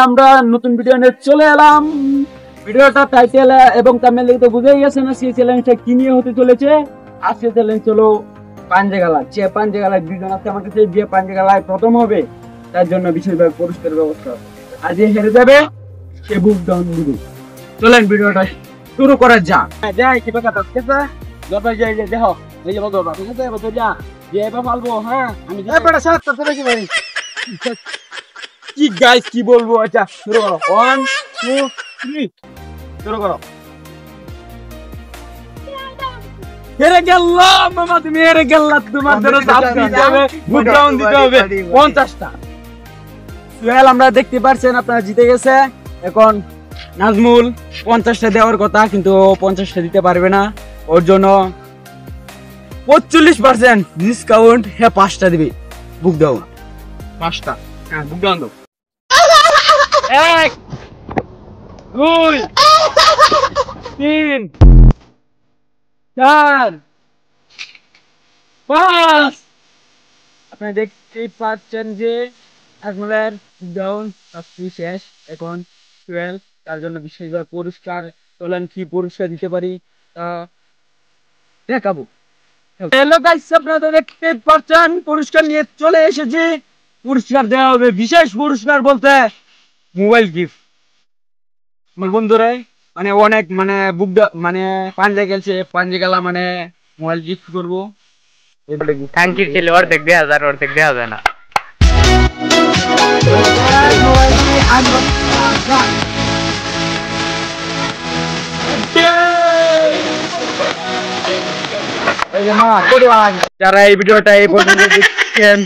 আমরা নতুন ভিডিও নিয়ে চলে এলাম। ভিডিওটা টাইটেল এবং থাম্বনেল দেখে তো বুঝেই গেছেন আজকে চ্যালেঞ্জটা কি নিয়ে হতে চলেছে। আজকে চ্যালেঞ্জ হলো পাঞ্জেগালা। যে পাঞ্জেগালায় দুজন আছে আমার কাছে, যে পাঞ্জেগালায় প্রথম হবে তার জন্য বিশেষভাবে পুরস্কারের ব্যবস্থা আছে। আর যে হেরে যাবে সে বুক ডাউন দিবে। চলেন ভিডিওটা শুরু করা যাক। যাই কি কথা ঠিক আছে, যত যাই দেখো এই যে বলতো ঠিক আছে, বলতো যা যে এবার পালবো। হ্যাঁ আমি বড় সাত তো বেশি ভাই কি গাইস কি বলবো। আচ্ছা শুরু করো, 1 2 3 শুরু করো। হেরে গেলাম মামা, তুমি হেরে গেলা। তোমার ধরো চাপ দিতে হবে, বুক ডাউন দিতে হবে 50টা। সোহেল আমরা দেখতে পাচ্ছেন আপনারা জিতে গেছে। এখন নাজমুল 50টা দেওয়ার কথা, কিন্তু ও 50টা দিতে পারবে না। ওর জন্য 45% ডিসকাউন্ট, হ্যাঁ 5টা দিবে বুক ডাউন। 5টা হ্যাঁ বুক ডাউন দাও। 1 2 3 4 5। আপনি দেখতেই পাচ্ছেন যে নাজমুলের ডাউন সবকিছু শেষ। এখন 12 তার জন্য বিশেষভাবে পুরস্কার। চলেন কি পুরস্কার দিতে পারি তা দেখাবো। হ্যালো গাইস, আপনারা তো দেখতে পাচ্ছেন পুরস্কার নিয়ে চলে এসেছি। পুরস্কার দেওয়া হবে, বিশেষ পুরস্কার বলতে মোবাইল গিফট। আমার বন্ধুরা মানে অনেক মানে মানে পাঞ্জে গেছে, পাঞ্জে গেলা মানে মোবাইল গিফট করবো। থ্যাংক ইউ ছিল অর্ধেক 2000 অর্ধেক দেওয়া যায় না। যারা এই ভিডিওটা এই পর্যন্ত দেখছেন